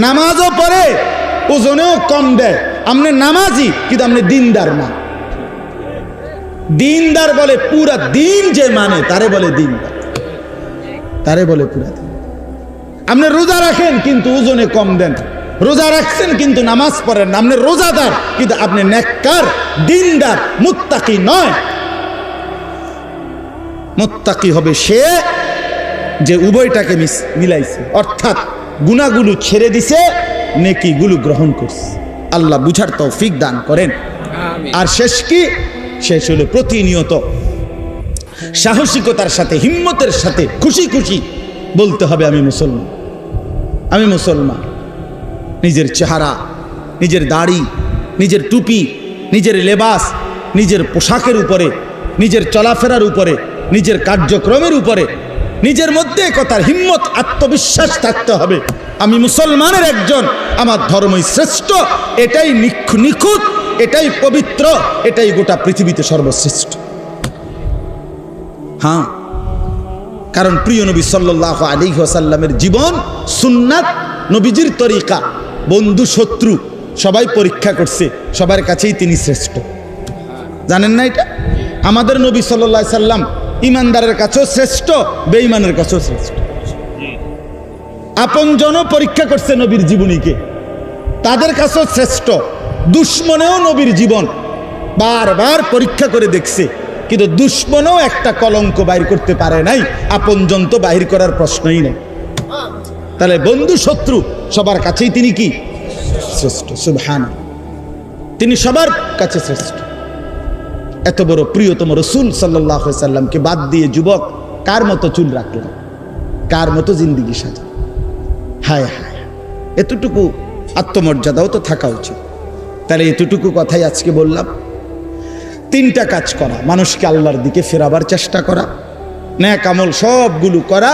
নামাজও পরে, ওজনেও কম দেয়, আপনি নামাজি কিন্তু আপনি দিনদার না। দিনদার বলে পুরা দিন যে মানে তারে বলে দিনদার, তারে বলে পুরা দিন। আপনি রোজা রাখেন কিন্তু ওজনে কম দেন, রোজা রাখছেন কিন্তু নামাজ পড়েন না, আপনি রোজাদার কিন্তু আপনি নেককার, দিনদার, মুত্তাকি নয়। মুত্তাকি হবে সে যে উভয়টাকে মিলাইছে, অর্থাৎ গুনাহগুলো ছেড়ে দিছে, নেকিগুলো গ্রহণ করছে। আল্লাহ বুঝার তৌফিক দান করেন। আর শেষ কি? শেষ হলো প্রতিনিয়ত সাহসিকতার সাথে, হিম্মতের সাথে, খুশি খুশি বলতে হবে আমি মুসলমান, আমি মুসলমান। নিজের চেহারা, নিজের দাড়ি, নিজের টুপি, নিজের লেবাস, নিজের পোশাকের উপরে, নিজের চলাফেরার উপরে, নিজের কার্যক্রমের উপরে, নিজের মধ্যে কথার হিম্মত, আত্মবিশ্বাস থাকতে হবে। আমি মুসলমানের একজন, আমার ধর্মই শ্রেষ্ঠ, এটাই নিখুঁত এটাই পবিত্র, এটাই গোটা পৃথিবীতে সর্বশ্রেষ্ঠ। হ্যাঁ, কারণ প্রিয় নবী সাল্লাল্লাহু আলাইহি ওয়াসাল্লামের জীবন, সুন্নাত, নবীজির তরিকা, বন্ধু শত্রু সবাই পরীক্ষা করছে, সবার কাছেই তিনি শ্রেষ্ঠ। জানেন না এটা? আমাদের নবী সাল্লাল্লাহু আলাইহি সাল্লাম ইমানদারের কাছেও শ্রেষ্ঠ, বেঈমানের কাছেও শ্রেষ্ঠ। আপনজনও পরীক্ষা করছে নবীর জীবনীকে, তাদের কাছেও শ্রেষ্ঠ। দুশ্মনেও নবীর জীবন বারবার পরীক্ষা করে দেখছে, কিন্তু দুশ্মনও একটা কলঙ্ক বাইর করতে পারে নাই, আপনজন তো বাহির করার প্রশ্নই নেই। তাহলে বন্ধু শত্রু সবার কাছেই তিনি কি? শ্রেষ্ঠ। সুবহানাল্লাহ, তিনি সবার কাছে শ্রেষ্ঠ। এত বড় প্রিয়তম রাসূল সাল্লাল্লাহু আলাইহি সাল্লামকে বাদ দিয়ে যুবক কার মতো চুল রাখলেন, কার মতো জিন্দেগি সাজা। হায় হায়, এতটুকু আত্মমর্যাদাও তো থাকা উচিত। তাহলে এতটুকু কথাই আজকে বললাম। তিনটা কাজ করা, মানুষকে আল্লাহর দিকে ফেরাবার চেষ্টা করা, নেক আমল সবগুলো করা,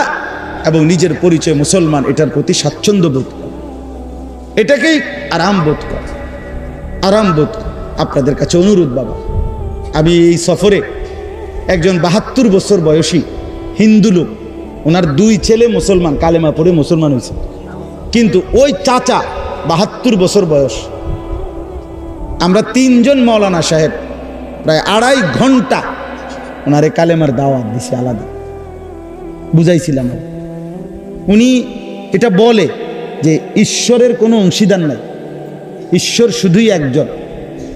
এবং নিজের পরিচয় মুসলমান এটার প্রতি স্বাচ্ছন্দ্য বোধ করা, এটাকেই আরাম বোধ করা। আরাম বোধ করা। আপনাদের কাছে অনুরোধ বাবা, আমি এই সফরে একজন 72 বছর বয়সী হিন্দু লোক, ওনার 2 ছেলে মুসলমান, কালেমা পড়ে মুসলমান হয়েছে, কিন্তু ওই চাচা 72 বছর বয়স। আমরা 3 জন মৌলানা সাহেব প্রায় 2.5 ঘন্টা ওনারে কালেমার দাওয়াত দিছি, আলাদা বুঝাইছিলাম। উনি এটা বলে যে ঈশ্বরের কোনো অংশীদার নাই, ঈশ্বর শুধুই একজন,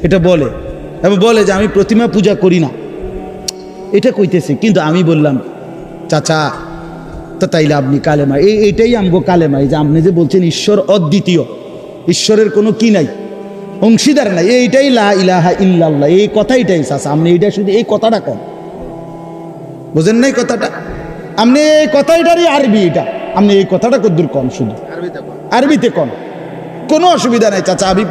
এটা বলে, এবং বলে যে আমি প্রতিমা পূজা করি না, এটা কইতেছে। কিন্তু আমি বললাম, চাচা তো তাইলে আপনি কালেমা, এইটাই আমগো কালেমা, এই যে আপনি যে বলছেন ঈশ্বর অদ্বিতীয়, ঈশ্বরের কোনো কি নাই, অংশীদার নাই, এইটাই লা ইলাহা ইল্লাল্লাহ, এই কথাইটাই চাচা, আপনি এইটা শুধু এই কথাটা কন, বুঝেন নাই কথাটা? আপনি এই কথাটারই আরবি, এটা আপনি এই কথাটা কদ্দুর কন, শুধু আরবিতে কন, কোনো অসুবিধা নাই চাচা। আমি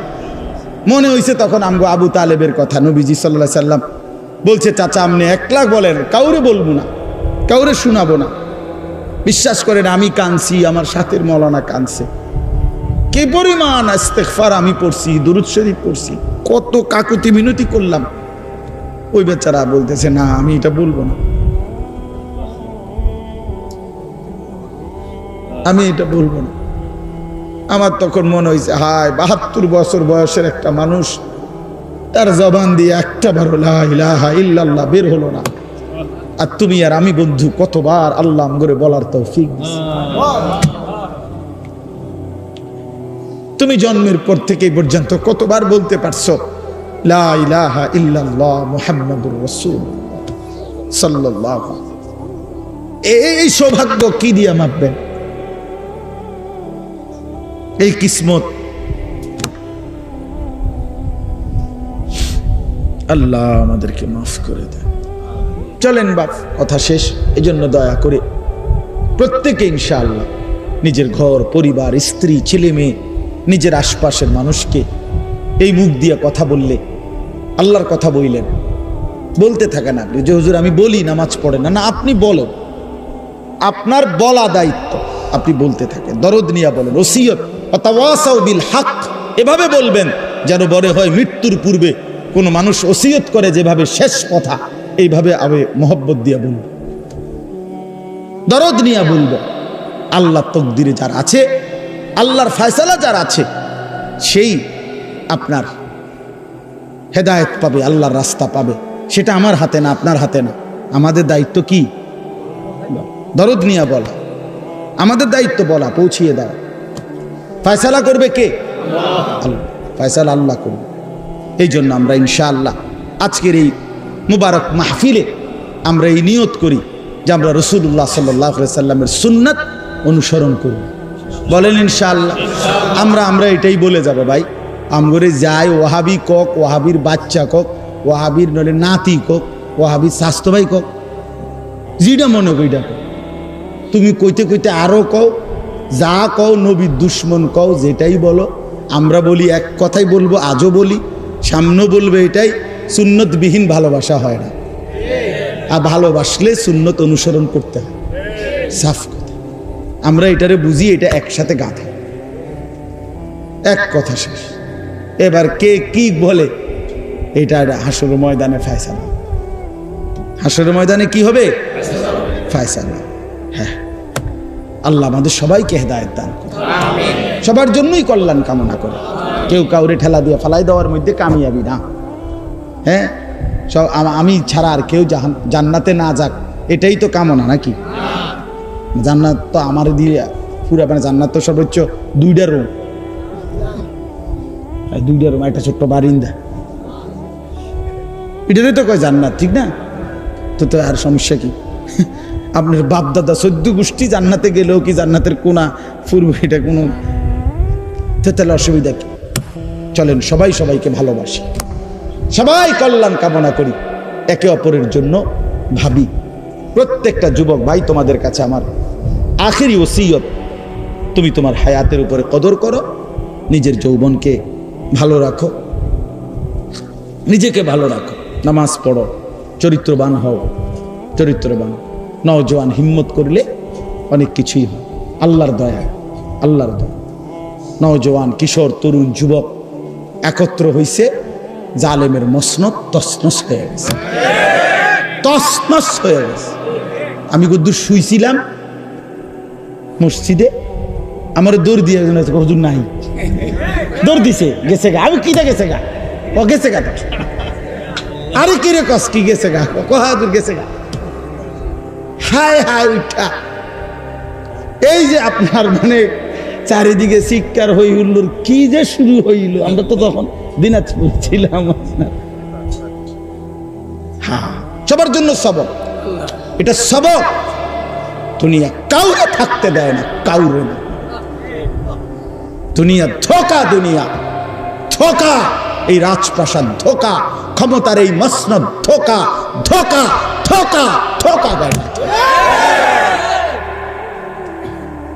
মনে হয়েছে তখন আমগো আবু তালেবের কথা, নবীজি সাল্লাল্লাহু আলাইহি সাল্লাম বলছে, চাচা আপনি 1 লাখ বলেন, কাউরে বলবো না, কাউরে শোনাবো না। বিশ্বাস করেন আমি কাঁদছি, আমার সাথের মৌলানা কাঁদছে, কি পরিমাণ ইস্তেগফার আমি পড়ছি, দুরূদ শরীফ পড়ছি, কত কাকুতি মিনতি করলাম। ওই বেচারা বলতেছে, না আমি এটা বলবো না, আমি এটা বলবো না। আমার তখন মনে হয়েছে, হায় 72 বছর বয়সের একটা মানুষ, তার জবান দিয়ে একটা বার লা ইলাহা ইল্লাল্লাহ বের হলো না, আর তুমি আর আমি বন্ধু কতবার আল্লাহ আমগরে বলার তৌফিক দিছে। তুমি জন্মের পর থেকে পর্যন্ত কতবার বলতে পারছো লা ইলাহা ইল্লাল্লাহ মুহাম্মাদুর রাসূলুল্লাহ সাল্লাল্লাহু। এই সৌভাগ্য কি দিয়া মাপবেন? এই কিসমত আল্লাহ আমাদেরকে মাফ করে দেন। চলেন বাপ, কথা শেষ। এই জন্য দয়া করে প্রত্যেকে ইনশাআল্লাহ নিজের ঘর পরিবার, স্ত্রী, ছেলে মেয়ে, নিজের আশপাশের মানুষকে এই মুখ দিয়ে কথা বললে, আল্লাহর কথা বললেন, বলতে থাকেন আপনি যে হুজুর আমি বলি নামাজ পড়ে না, না আপনি বলেন, আপনার বলা দায়িত্ব, আপনি বলতে থাকেন, দরদ নিয়া বলেন, ওসিয়ত ওয়াতাওয়াসাউ বিল হক, এভাবে বলবেন যেন বড় হয় মৃত্যুর পূর্বে কোনো মানুষ ওসিয়ত করে যেভাবে শেষ কথা, এইভাবে আমি মহব্বত দিয়া বলব, দরদ নিয়া বলব। আল্লাহ তকদিরে যার আছে, আল্লাহর ফয়সালা যার আছে, সেই আপনার হেদায়েত পাবে, আল্লাহর রাস্তা পাবে। সেটা আমার হাতে না, আপনার হাতে না। আমাদের দায়িত্ব কি? দরদ নিয়া বলা, আমাদের দায়িত্ব বলা, পৌঁছিয়ে দেওয়া। ফয়সালা করবে কে? আল্লাহ। ফয়সালা আল্লাহ করবে। এই জন্য আমরা ইনশাআল্লাহ আজকের এই মুবারক মাহফিলে আমরা এই নিয়ত করি যে আমরা রাসূলুল্লাহ সাল্লাল্লাহু আলাইহি সাল্লামের সুন্নাত অনুসরণ করব। বলেন ইনশাআল্লাহ। আমরা এটাই বলে যাব ভাই, আমগরে যাই ওয়াহাবি কক, ওয়াহাবির বাচ্চা কক, ওয়াহাবির নলে নাতি কক, ওয়াহাবির স্বাস্থ্য ভাই কক, যেটা মনে কইটা কক, তুমি কইতে কইতে আরো কও, যা কও নবীর দুশ্মন কও, যেটাই বলো, আমরা বলি এক কথাই বলবো, আজও বলি, সামনেও বলবে, এটাই সুন্নতবিহীন ভালোবাসা হয় না। আর ভালোবাসলে সুন্নত অনুসরণ করতে হয়, সাফ কথা। আমরা এটারে বুঝি, এটা একসাথে গাঁথা, এক কথা শেষ। এবার কে কি বলে এটা হাসর ময়দানে ফায়সালা। হাসর ময়দানে কি হবে? ফায়সালা। হ্যাঁ, আল্লাহ আমাদের সবাইকে হেদায়েত দান করে, সবার জন্যই কল্যাণ কামনা করে। কেউ কাউরে ঠেলা দিয়ে ফালাই দেওয়ার মধ্যে কামিয়াবি না। হ্যাঁ, সব আমি ছাড়া আর কেউ জান্নাতে না যাক, এটাই তো কামনা নাকি? জান্নাত তো আমার দিয়ে পুরা, মানে জান্নাত তো সর্বোচ্চ 2টা রুম, 2টা রুম, একটা ছোট্ট বারিন্দা, এটারই তো কয় জান্নাত, ঠিক না? তো আর সমস্যা কি? আপনার বাপ দাদা 14 গোষ্ঠী জান্নাতে গেলেও কি জান্নাতের কোনা পূর্ব, এটা কোনো, তাহলে অসুবিধা কি? চলেন সবাই সবাইকে ভালোবাসি, সবাই কল্যাণ কামনা করি, একে অপরের জন্য ভাবি। প্রত্যেকটা যুবক ভাই, তোমাদের কাছে আমার আখেরি ওসিয়ত, তুমি তোমার হায়াতের উপরে কদর করো, নিজের যৌবনকে ভালো রাখো, নিজেকে ভালো রাখো, নামাজ পড়ো, চরিত্রবান হও, চরিত্রবান নওজোয়ান হিম্মত করলে অনেক কিছুই হয়। আল্লাহর দয়া, আল্লাহর দয়া। নওজোয়ান, কিশোর, তরুণ, যুবক একত্র হইছে, জালেমের মসনদ তছনছ হয়ে গেছে, তছনছ হয়ে গেছে। আমি কদ্দুর শুইছিলাম মসজিদে, আমার দৌড় দিয়ে হুজুর নাই, দৌড় দিছে, গেছে গা। আমি কিটা গেছে গা? ও গেছে গা। আরে কি রে কস, কি গেছে গা? কহাদুর গেছে গা। হায় হায় উঠা, এই যে আপনার মানে চারিদিকে চিৎকার হই হুল্লোড়, কি যে শুরু হইল। আমরা তো তখন দিনাজপুর ছিলাম। হ্যাঁ, সবার জন্য সবক, এটা সবক। দুনিয়া কাউরে থাকতে দেয় না, কাউরে না। দুনিয়া ধোকা, দুনিয়া ধোকা, এই রাজপ্রাসাদ ধোকা, ক্ষমতার এই মসনদ ধোকা, ধোকা, ধোকা, ধোকা দেয় না।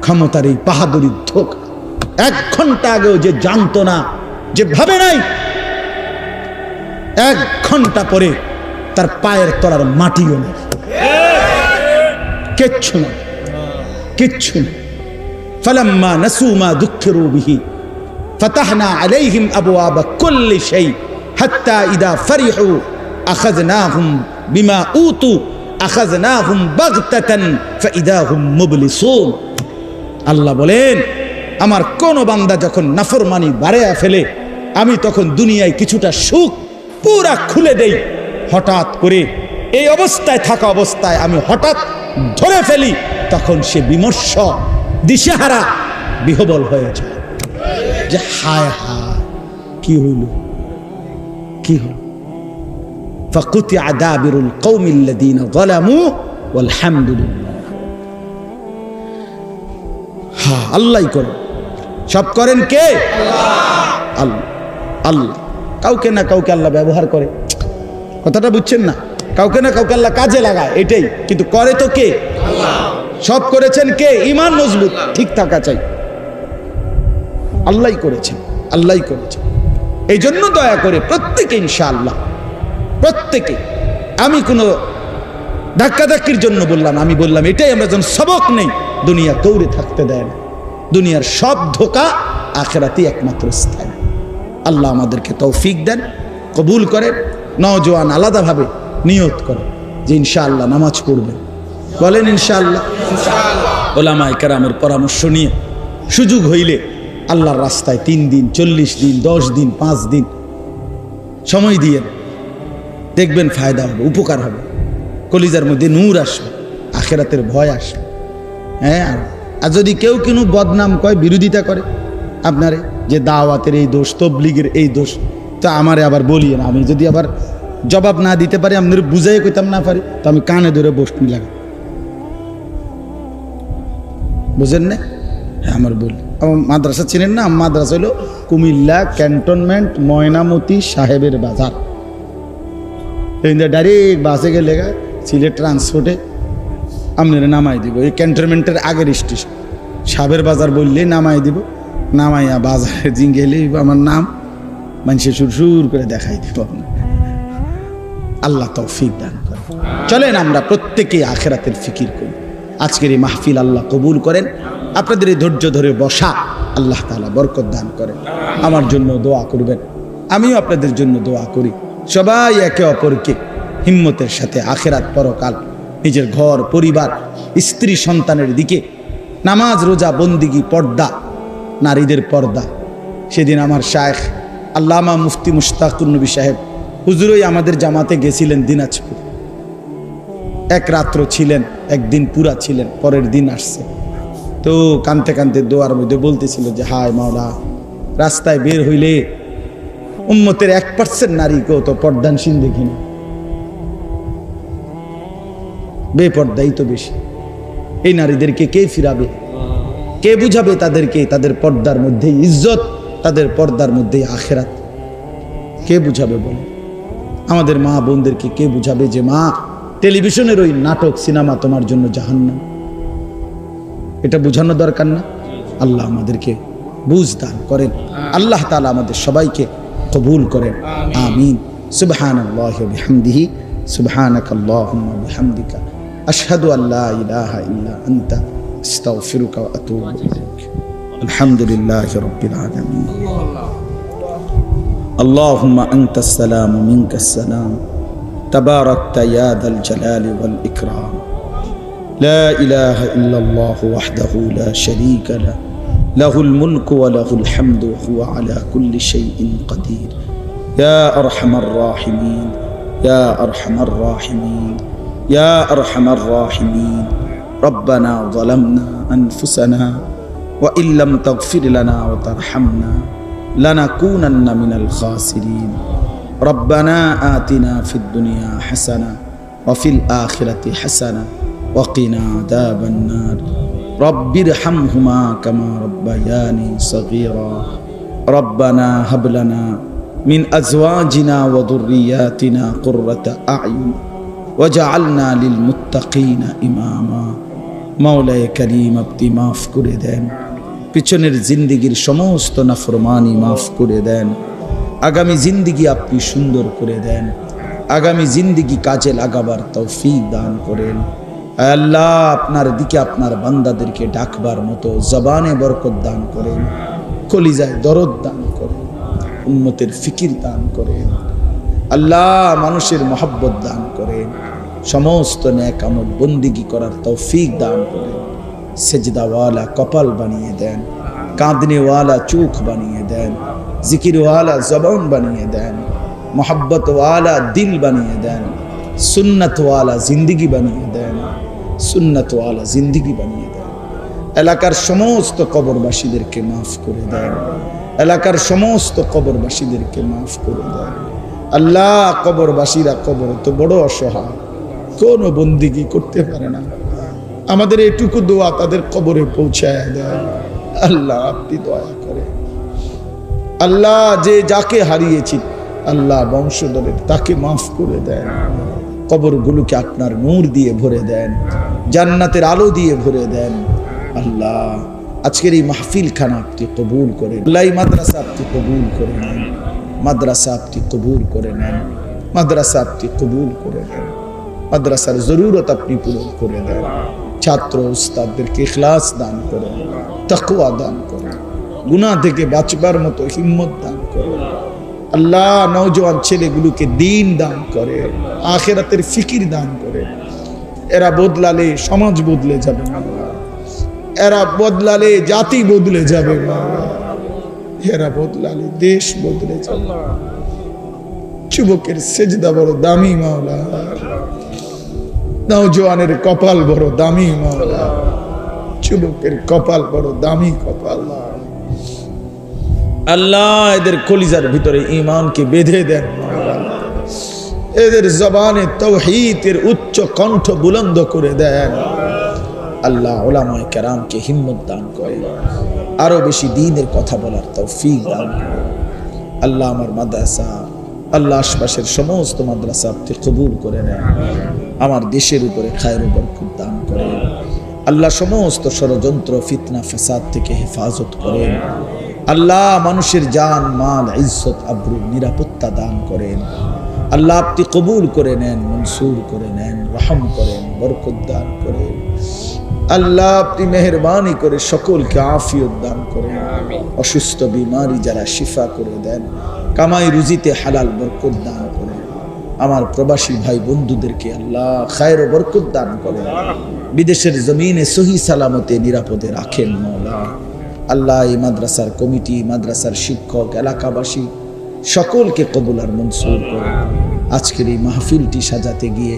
ক্ষমতার এই বাহাদুরি ধোকা। 1 ঘন্টা আগেও যে জানতো না, যে ভাবে নাই, 1 ঘন্টা পরে তার পায়ের তলার মাটিও নেই, কিচ্ছু না, কিচ্ছু না। ফালাম্মা নাসু মা যুক্কিরু বিহি ফাতাহনা আলাইহিম আবওয়াবা কুল্লি শাই হাত্তা ইদা ফারিহু আখাযনাহুম বিমা উতু আখাযনাহুম বাগতাতান ফাইদা হুম মুবলিসুন। আল্লাহ বলেন, আমার কোন বান্দা যখন নাফরমানি বাড়ায়া ফেলে, আমি তখন দুনিয়ায় কিছুটা সুখ পুরা খুলে দেই। হঠাৎ করে এই অবস্থায় থাকা অবস্থায় আমি হঠাৎ ধরে ফেলি, তখন সে বিমর্ষ, দিশেহারা, বিহবল হয়ে যায়, যে হায় হায় কি হইল, কি হল। ফাকুতিয়া দাবিরুল কওমিল্লাযীনা যালামু ওয়ালহামদুলিল্লাহ। হ্যাঁ, আল্লাহই করেন, সব করেন কে? আল্লাহ। আল্লাহ কাউকে না কাউকে আল্লাহ ব্যবহার করে, কথাটা বুঝছেন না? কাউকে না কাউকে আল্লাহ কাজে লাগায়, এটাই। কিন্তু করে তো কে? আল্লাহ। সব করেছেন কে? ঈমান মজবুত ঠিক থাকা চাই, আল্লাহই করেছেন, আল্লাহই করেছেন। এই জন্য দয়া করে প্রত্যেকে, ইনশাআল্লাহ প্রত্যেকে, আমি কোনো ধাক্কাধাক্কির জন্য বললাম, আমি বললাম এটাই আমরা যেন সবক নেই। দুনিয়া কৌরে থাকতে দেয় না, দুনিয়ার সব ধোকা, আখিরাতই একমাত্র স্থায়ী। আল্লাহ আমাদেরকে তৌফিক দেন, কবুল করেন। নওজোয়ান আলাদাভাবে নিয়ত করে যে ইনশাআল্লাহ নামাজ পড়বেন, বলেন ইনশাআল্লাহ। ওলামায়ে কেরামের পরামর্শ নিয়ে সুযোগ হইলে আল্লাহর রাস্তায় 3 দিন, 40 দিন, 10 দিন, 5 দিন সময় দিয়ে দেখবেন, ফায়দা হবে, উপকার হবে, কলিজার মধ্যে নূর আসবে, আখিরাতের ভয় আসবে। হ্যাঁ, আর যদি কেউ কোনো বদনাম কয়, বিরোধিতা করে আপনারে, যে দাওয়াতের এই দোষ, তবলিগের এই দোষ, তো আমারে আবার বলিয়ে না। আমি যদি আবার জবাব না দিতে পারি, আপনার বুঝাই কইতাম না পারি, তো আমি কানে ধরে বসনি লাগা, বুঝেন না? হ্যাঁ, আমার বলি, আমার মাদ্রাসা চিনেন না? মাদ্রাসা হলো কুমিল্লা ক্যান্টনমেন্ট ময়নামতি সাহেবের বাজার। ডাইরেক্ট বাসে গেলে সিলেট ট্রান্সপোর্টে আপনারা নামাই দিব, এই ক্যান্টনমেন্টের আগের স্টেশন সাহেবের বাজার বললেই নামাই দিব। নামাইয়া বাজারে জিঙ্গেলেই আমার নাম, মানুষের সুর করে দেখাই দিব। আল্লাহ তৌফিক দান করে। চলেন আমরা প্রত্যেকে আখিরাতের ফিকির করি। আজকের এই মাহফিল আল্লাহ কবুল করেন। আপনাদের এই ধৈর্য ধরে বসা আল্লাহ তাআলা বরকত দান করেন। আমার জন্য দোয়া করবেন, আমিও আপনাদের জন্য দোয়া করি। সবাই একে অপরকে হিম্মতের সাথে আখিরাত পরকাল নিজের ঘর পরিবার স্ত্রী সন্তানের দিকে নামাজ রোজা বন্দিগি পর্দা নারীদের পর্দা। সেদিন আমার শায়েখ আল্লামা মুফতি মুশতাকুর নবী সাহেব হুজুরই আমাদের জামাতে গেছিলেন দিনাজপুর। এক রাত্র ছিলেন, একদিন পুরা ছিলেন, পরের দিন আসছে। তো কানতে কানতে দোয়ার মধ্যে বলতেছিল যে হায় মাওলা, রাস্তায় বের হইলে উম্মতের 1% নারীকেও তো পর্দানশীল দেখি না, বেপর্দাই তো বেশি। এই নারীদেরকে কে ফিরাবে, কে বুঝাবে তাদেরকে তাদের পর্দার মধ্যে ইজ্জত, তাদের পর্দার মধ্যে আখিরাত? কে বুঝাবে বলে? আমাদের মা বোনদেরকে কে বুঝাবে যে মা, টেলিভিশনের ওই নাটক সিনেমা তোমার জন্য জাহান্নাম? এটা বুঝানো দরকার না? আল্লাহ আমাদেরকে বুঝ দান করেন, আল্লাহ তাআলা আমাদের সবাইকে কবুল করেন, আমিন। সুবহানাল্লাহি ওয়া বিহামদিহি, সুবহানাকাল্লাহুম্মা ওয়া বিহামদিকা, আশহাদু আল্লা ইলাহা ইল্লা আনতা, আস্তাগফিরুকা ওয়া আতুবু ইলাইক। আলহামদুলিল্লাহি রাব্বিল আলামিন। আল্লাহুম্মা আনতাস সালাম ওয়া মিনকাস সালাম, তাবারাকতা ইয়া যাল জালালি ওয়াল ইকরাম। لا إله إلا الله وحده لا شريك له، له الملك وله الحمد وهو على كل شيء قدير. يا أرحم الراحمين، يا أرحم الراحمين، يا أرحم الراحمين. ربنا ظلمنا أنفسنا وإن لم تغفر لنا وترحمنا لنكونن من الخاسرين. ربنا آتنا في الدنيا حسنة وفي الآخرة حسنة وقنا عذاب النار. رب ارحمهما كما ربياني صغيرا. ربنا هب لنا من أزواجنا وذرياتنا قرة أعين وجعلنا للمتقين إماما. মাওলায়ে কারীম, আপনি মাফ করে দেন, পিছনের জিন্দেগির সমস্ত নাফরমানি মাফ করে দেন, আগামী জিন্দেগি আপনি সুন্দর করে দেন, আগামী জিন্দেগি কাজে লাগাবার তৌফিক দান করেন। আল্লাহ, আপনার দিকে আপনার বান্দাদেরকে ডাকবার মতো জবানে বরকত দান করেন, কলিজায় দরদ দান করেন, উম্মতের ফিকির দান করেন। আল্লাহ, মানুষের মহব্বত দান করেন, সমস্ত নেক আমল বন্দিগি করার তৌফিক দান করেন। সেজদাওয়ালা কপাল বানিয়ে দেন, কাঁদনেওয়ালা চোখ বানিয়ে দেন, জিকিরওয়ালা জবান বানিয়ে দেন, মহব্বতওয়ালা দিল বানিয়ে দেন, সুন্নতওয়ালা জিন্দিগি বানিয়ে দেন, সুন্নতওয়ালা জিন্দিগি বানিয়ে দেন। এলাকার সমস্ত কবরবাসীদেরকে মাফ করে দেন, এলাকার সমস্ত কবরবাসীদেরকে মাফ করে দেন। আল্লাহ, কবরবাসীরা কবর তো বড় অসহায়, কোনো বন্দিগি করতে পারে না, আমাদের এটুকু দোয়া তাদের কবরে পৌঁছায় দেন। আল্লাহ, আপনি দয়া করেন। আল্লাহ, যে যাকে হারিয়েছি আল্লাহ বংশধরের, তাকে মাফ করে দেন, কবরগুলোকে আপনার নূর দিয়ে ভরে দেন, জান্নাতের আলো দিয়ে ভরে দেন। আল্লাহ, আজকের এই মাহফিল খানা আপনি কবুল করেন। আল্লাহ, এই মাদ্রাসা আপনি কবুল করে নেন, মাদ্রাসা আপনি কবুল করে নেন, মাদ্রাসা আপনি কবুল করে নেন, মাদ্রাসার জরুরত আপনি পূরণ করে দেন। ছাত্র উস্তাদদেরকে ইখলাস দান করেন, তাকওয়া দান করেন, গুনাহ থেকে বাঁচবার মতো হিম্মত দান করেন। আল্লাহ, নওজোয়ান ছেলেগুলোকে দ্বীন দান করে, আখিরাতের ফিকির দান করে। এরা বদলালে সমাজ বদলে যাবে মাওলা, এরা বদলালে জাতি বদলে যাবে মাওলা, এরা বদলালে দেশ বদলে যাবে। যুবকের সেজদা বড় দামি মাওলা, নওজোয়ানের কপাল বড় দামি মাওলা, যুবকের কপাল বড় দামি কপাল। আল্লাহ, এদের কলিজার ভিতরে ঈমানকে বেঁধে দেন মাওলা, এদের জবানে তাওহীদের উচ্চ কণ্ঠ বুলন্দ করে দেন। আল্লাহ, উলামায়ে কেরামকে হিম্মত দান করেন, আরো বেশি দ্বীনের কথা বলার তৌফিক দান করেন। আল্লাহ, আমার মাদ্রাসা, আল্লাহ আশপাশের সমস্ত মাদ্রাসা আপনি কবুল করে নেন, আমার দেশের উপরে খায়ের বরকত দান করেন। আল্লাহ, সমস্ত ষড়যন্ত্র ফিতনা ফাসাদ থেকে হেফাজত করেন। আল্লাহ, মানুষের জান মাল ইজ্জত আবরুর নিরাপত্তা দান করেন। আল্লাহ, আপনি কবুল করে নেন, মনসুর করে নেন, রহম করেন, বরকত দান করেন। আল্লাহ, আপনি মেহেরবানি করে সকলকে আফিয়ত দান করেন, অসুস্থ বিমারি যারা শিফা করে দেন, কামাই রুজিতে হালাল বরকত দান করেন। আমার প্রবাসী ভাই বন্ধুদেরকে আল্লাহ খায়ের ও বরকত দান করেন, বিদেশের জমিনে সহি সালামতে নিরাপদে রাখেন মওলা। আল্লাহ এই মাদ্রাসার কমিটি, মাদ্রাসার শিক্ষক, এলাকাবাসী সকলকে কবুল আর মনসুর করেন। আজকের এই মাহফিলটি সাজাতে গিয়ে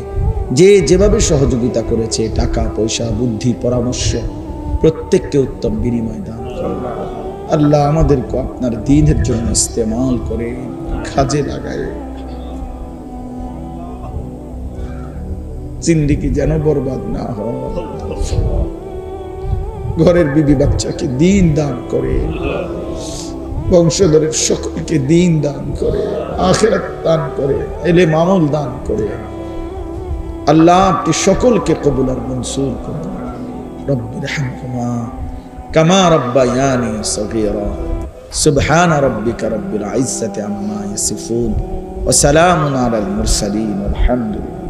যে যেভাবে সহযোগিতা করেছে, টাকা পয়সা বুদ্ধি পরামর্শ, প্রত্যেককে উত্তম বিনিময় দান করেন। আল্লাহ আমাদেরকে আপনার দ্বীনের জন্য ইস্তেমাল করে কাজে লাগায়, জিন্দেগি যেন বরবাদ না হয়। ঘরের বিবি বাচ্চাকে দ্বীন দান করে, বংশধরের সকলকে দ্বীন দান করে, আখিরাত দান করে, ইলম আমল দান করে। আল্লাহ আপনি সকলকে কবুল আর মনসুর করুন। রব্বিরহামহুমা কামা রাব্বায়ানি সগীরা। সুবহান রাব্বিকা রাব্বিল ইজ্জাতি আম্মা ইয়াসিফুন ওয়া সালামুন আলাল মুরসালিন ওয়ালহামদুলিল্লাহ।